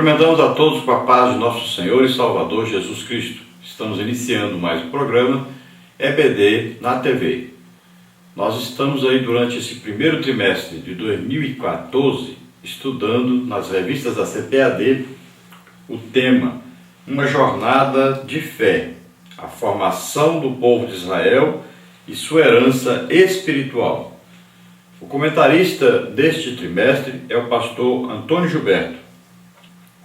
Cumprimentamos a todos com a paz de nosso Senhor e Salvador Jesus Cristo. Estamos iniciando mais um programa EBD na TV. Nós estamos aí durante esse primeiro trimestre de 2014 estudando nas revistas da CPAD o tema Uma Jornada de Fé, a formação do povo de Israel e sua herança espiritual. O comentarista deste trimestre é o pastor Antônio Gilberto.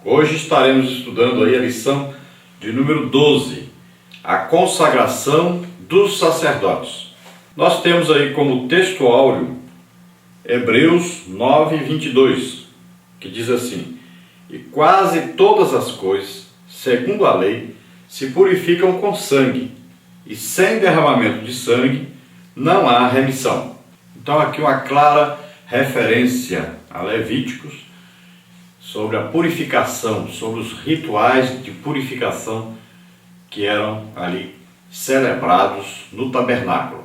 Hoje estaremos estudando aí a lição de número 12, a consagração dos sacerdotes. Nós temos aí como texto áureo Hebreus 9:22, que diz assim: e quase todas as coisas, segundo a lei, se purificam com sangue, e sem derramamento de sangue não há remissão. Então aqui uma clara referência a Levíticos sobre a purificação, sobre os rituais de purificação que eram ali celebrados no tabernáculo.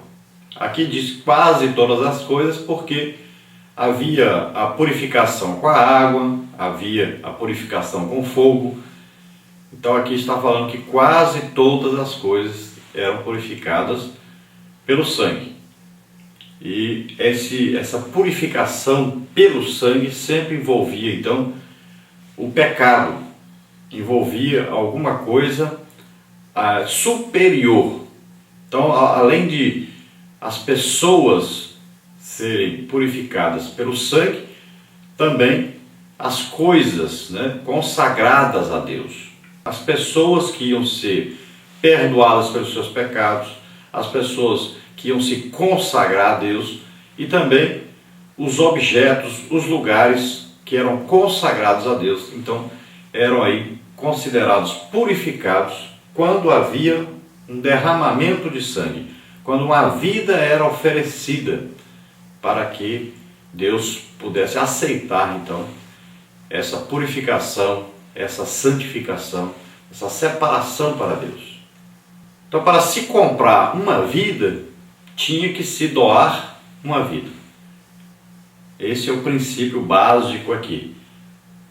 Aqui diz quase todas as coisas porque havia a purificação com a água, havia a purificação com fogo. Então aqui está falando que quase todas as coisas eram purificadas pelo sangue. E essa purificação pelo sangue sempre envolvia então o pecado, envolvia alguma coisa superior. Então, além de as pessoas serem purificadas pelo sangue, também as coisas, consagradas a Deus. As pessoas que iam ser perdoadas pelos seus pecados, as pessoas que iam se consagrar a Deus e também os objetos, os lugares que eram consagrados a Deus. Então, eram aí considerados purificados quando havia um derramamento de sangue, quando uma vida era oferecida para que Deus pudesse aceitar, então, essa purificação, essa santificação, essa separação para Deus. Então, para se comprar uma vida, tinha que se doar uma vida. Esse é o princípio básico aqui.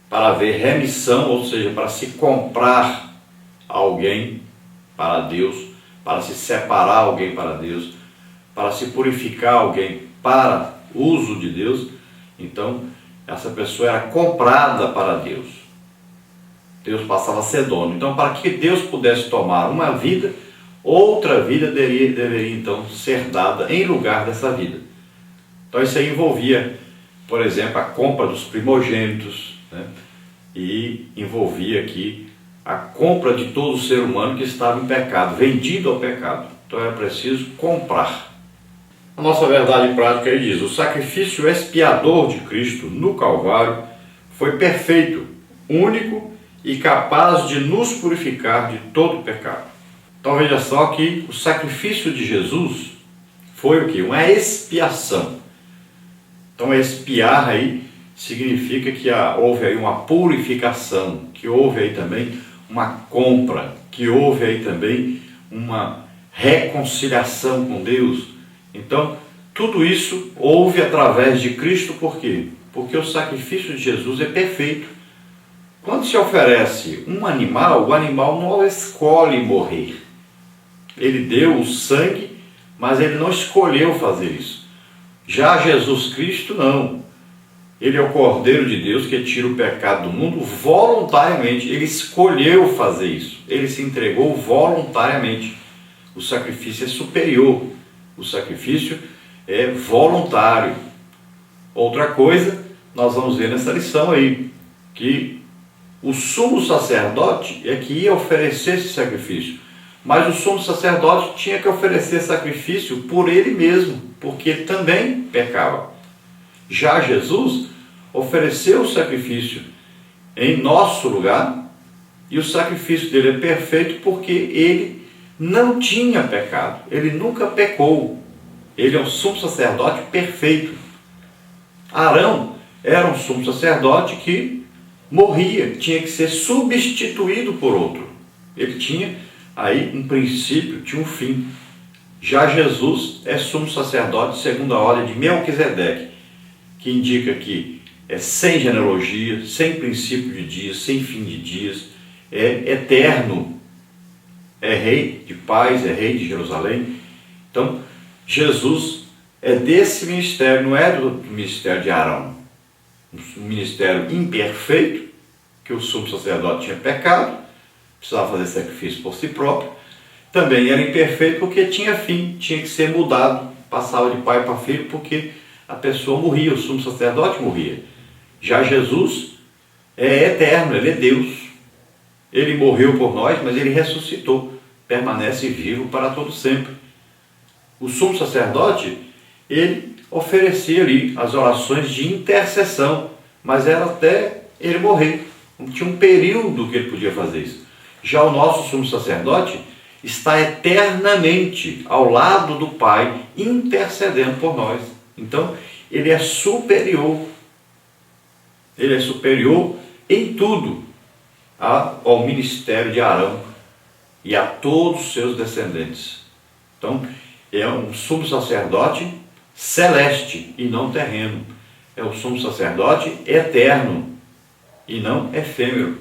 Para haver remissão, ou seja, para se comprar alguém para Deus, para se separar alguém para Deus, para se purificar alguém para uso de Deus, então essa pessoa era comprada para Deus. Deus passava a ser dono. Então, para que Deus pudesse tomar uma vida, outra vida deveria então ser dada em lugar dessa vida. Então isso aí envolvia, por exemplo, a compra dos primogênitos, e envolvia aqui a compra de todo ser humano que estava em pecado, vendido ao pecado. Então era preciso comprar. A nossa verdade prática aí diz: o sacrifício expiador de Cristo no Calvário foi perfeito, único e capaz de nos purificar de todo pecado. Então veja só que o sacrifício de Jesus foi o quê? Uma expiação. Então expiar aí significa que houve aí uma purificação, que houve aí também uma compra, que houve aí também uma reconciliação com Deus. Então tudo isso houve através de Cristo. Por quê? Porque o sacrifício de Jesus é perfeito. Quando se oferece um animal, o animal não escolhe morrer. Ele deu o sangue, mas ele não escolheu fazer isso. Já Jesus Cristo não. Ele é o Cordeiro de Deus que tira o pecado do mundo voluntariamente. Ele escolheu fazer isso. Ele se entregou voluntariamente. O sacrifício é superior. O sacrifício é voluntário. Outra coisa, nós vamos ver nessa lição aí, que o sumo sacerdote é que ia oferecer esse sacrifício. Mas o sumo sacerdote tinha que oferecer sacrifício por ele mesmo, porque ele também pecava. Já Jesus ofereceu o sacrifício em nosso lugar, e o sacrifício dele é perfeito porque ele não tinha pecado, ele nunca pecou. Ele é um sumo sacerdote perfeito. Arão era um sumo sacerdote que morria, tinha que ser substituído por outro. Ele tinha aí um princípio, tinha um fim. Já Jesus é sumo sacerdote segundo a ordem de Melquisedeque, que indica que é sem genealogia, sem princípio de dias, sem fim de dias, é eterno, é rei de paz, é rei de Jerusalém. Então, Jesus é desse ministério, não é do ministério de Arão, um ministério imperfeito, que o sumo sacerdote tinha pecado, precisava fazer sacrifício por si próprio, também era imperfeito porque tinha fim, tinha que ser mudado, passava de pai para filho, porque a pessoa morria, o sumo sacerdote morria. Já Jesus é eterno, ele é Deus. Ele morreu por nós, mas ele ressuscitou, permanece vivo para todo sempre. O sumo sacerdote, ele oferecia ali as orações de intercessão, mas era até ele morrer. Tinha um período que ele podia fazer isso. Já o nosso sumo sacerdote está eternamente ao lado do Pai, intercedendo por nós. Então, ele é superior. Ele é superior em tudo ao ministério de Arão e a todos os seus descendentes. Então, é um sumo sacerdote celeste e não terreno. É o sumo sacerdote eterno e não efêmero.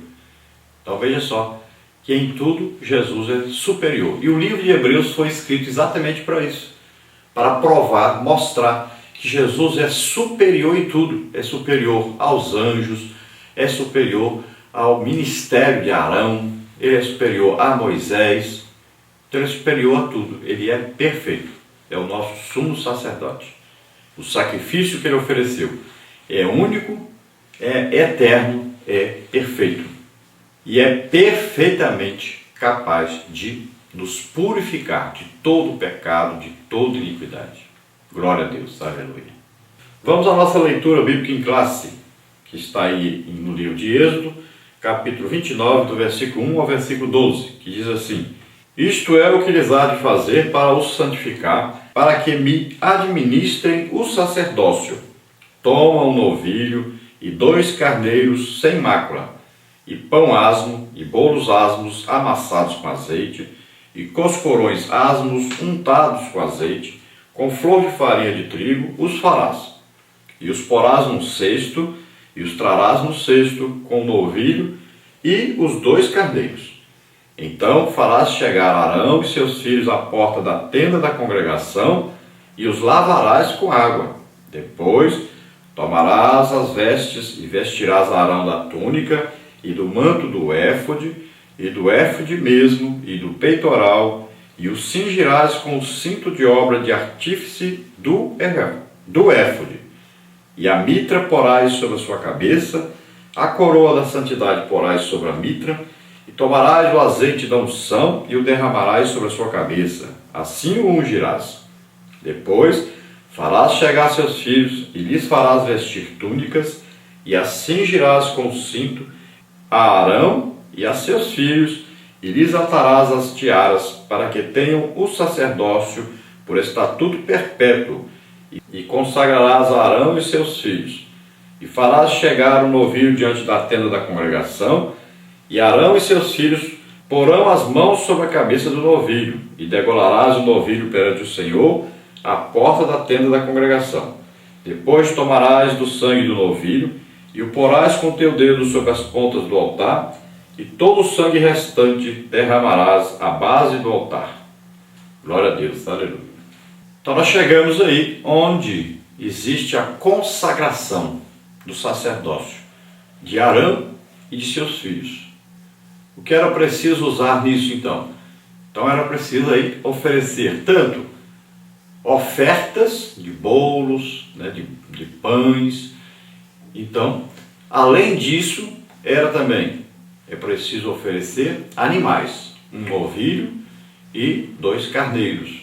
Então veja só, que em tudo Jesus é superior. E o livro de Hebreus foi escrito exatamente para isso, para provar, mostrar que Jesus é superior em tudo. É superior aos anjos, é superior ao ministério de Arão, ele é superior a Moisés, então ele é superior a tudo, ele é perfeito, é o nosso sumo sacerdote. O sacrifício que ele ofereceu é único, é eterno, é perfeito e é perfeitamente capaz de nos purificar de todo pecado, de toda iniquidade. Glória a Deus, aleluia. Vamos à nossa leitura bíblica em classe, que está aí no livro de Êxodo, capítulo 29, do versículo 1 ao versículo 12, que diz assim: Isto é o que lhes há de fazer para os santificar, para que me administrem o sacerdócio. Toma um novilho e 2 carneiros sem mácula, e pão asmo, e bolos asmos amassados com azeite, e coscorões asmos untados com azeite, com flor de farinha de trigo os farás. E os porás num cesto, e os trarás no cesto com o novilho e os 2 carneiros. Então farás chegar Arão e seus filhos à porta da tenda da congregação, e os lavarás com água. Depois tomarás as vestes e vestirás Arão da túnica e do manto do éfode, e do éfode mesmo, e do peitoral, e o cingirás com o cinto de obra de artífice do éfode. E a mitra porás sobre a sua cabeça, a coroa da santidade porás sobre a mitra, e tomarás o azeite da unção e o derramarás sobre a sua cabeça, assim o ungirás. Depois farás chegar seus filhos, e lhes farás vestir túnicas, e as cingirás com o cinto a Arão e a seus filhos, e lhes atarás as tiaras, para que tenham o sacerdócio por estatuto perpétuo, e consagrarás a Arão e seus filhos. E farás chegar o novilho diante da tenda da congregação, e Arão e seus filhos porão as mãos sobre a cabeça do novilho, e degolarás o novilho perante o Senhor, à porta da tenda da congregação. Depois tomarás do sangue do novilho, e o porás com teu dedo sobre as pontas do altar, e todo o sangue restante derramarás à base do altar. Glória a Deus, aleluia. Então nós chegamos aí onde existe a consagração do sacerdócio de Arão e de seus filhos. O que era preciso usar nisso então? Então era preciso aí oferecer tanto ofertas de bolos, de pães. Então, além disso, é preciso oferecer animais, um novilho e 2 carneiros.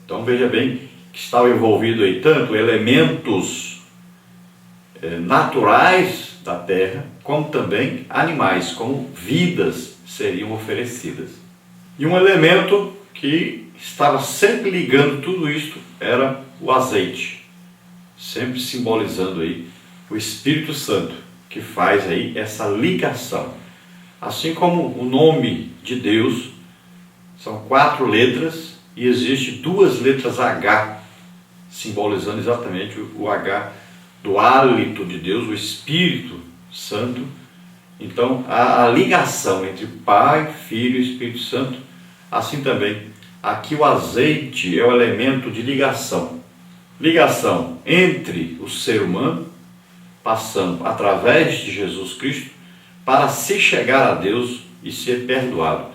Então veja bem que estava envolvido aí tanto elementos naturais da terra, como também animais, como vidas seriam oferecidas. E um elemento que estava sempre ligando tudo isto era o azeite, sempre simbolizando aí o Espírito Santo, que faz aí essa ligação. Assim como o nome de Deus são 4 letras e existe 2 letras H, simbolizando exatamente o H do hálito de Deus, o Espírito Santo. Então, a ligação entre Pai, Filho e Espírito Santo, assim também, aqui o azeite é o elemento de ligação. Ligação entre o ser humano, passando através de Jesus Cristo, para se chegar a Deus e ser perdoado,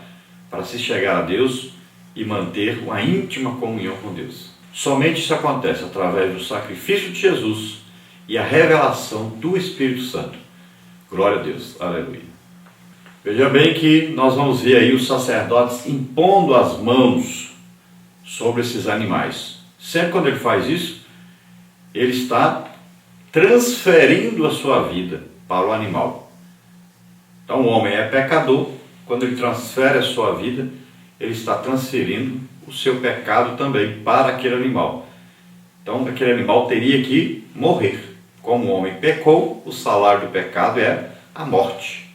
para se chegar a Deus e manter uma íntima comunhão com Deus. Somente isso acontece através do sacrifício de Jesus e a revelação do Espírito Santo. Glória a Deus, aleluia. Veja bem que nós vamos ver aí os sacerdotes impondo as mãos sobre esses animais. Sempre quando ele faz isso, ele está transferindo a sua vida para o animal. Então o homem é pecador, quando ele transfere a sua vida, ele está transferindo o seu pecado também para aquele animal. Então aquele animal teria que morrer. Como o homem pecou, o salário do pecado é a morte.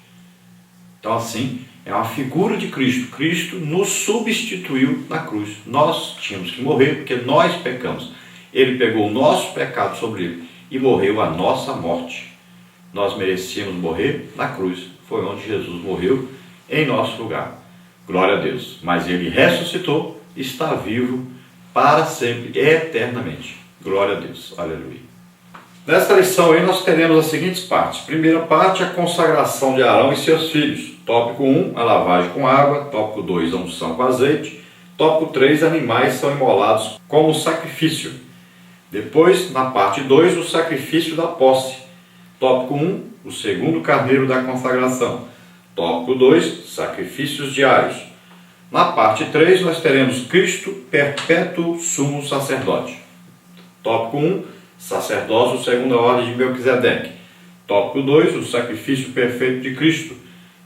Então assim, é uma figura de Cristo. Cristo nos substituiu na cruz. Nós tínhamos que morrer porque nós pecamos. Ele pegou o nosso pecado sobre ele e morreu a nossa morte. Nós merecíamos morrer na cruz. Foi onde Jesus morreu em nosso lugar. Glória a Deus. Mas ele ressuscitou, está vivo para sempre, eternamente. Glória a Deus. Aleluia. Nesta lição aí nós teremos as seguintes partes. Primeira parte, a consagração de Arão e seus filhos. Tópico 1, a lavagem com água. Tópico 2, a unção com azeite. Tópico 3, animais são imolados como sacrifício. Depois, na parte 2, o sacrifício da posse. Tópico 1, o segundo carneiro da consagração. Tópico 2, sacrifícios diários. Na parte 3, nós teremos Cristo, perpétuo sumo sacerdote. Tópico 1, sacerdócio segundo a ordem de Melquisedeque. Tópico 2, o sacrifício perfeito de Cristo.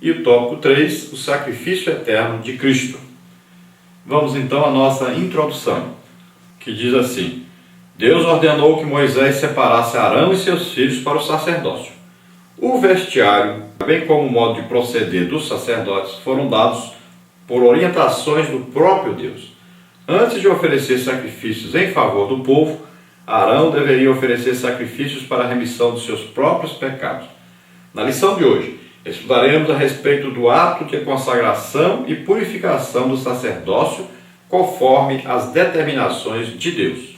E o tópico 3, o sacrifício eterno de Cristo. Vamos então à nossa introdução, que diz assim: Deus ordenou que Moisés separasse Arão e seus filhos para o sacerdócio. O vestiário, bem como o modo de proceder dos sacerdotes, foram dados por orientações do próprio Deus. Antes de oferecer sacrifícios em favor do povo, Arão deveria oferecer sacrifícios para a remissão dos seus próprios pecados. Na lição de hoje, estudaremos a respeito do ato de consagração e purificação do sacerdócio conforme as determinações de Deus.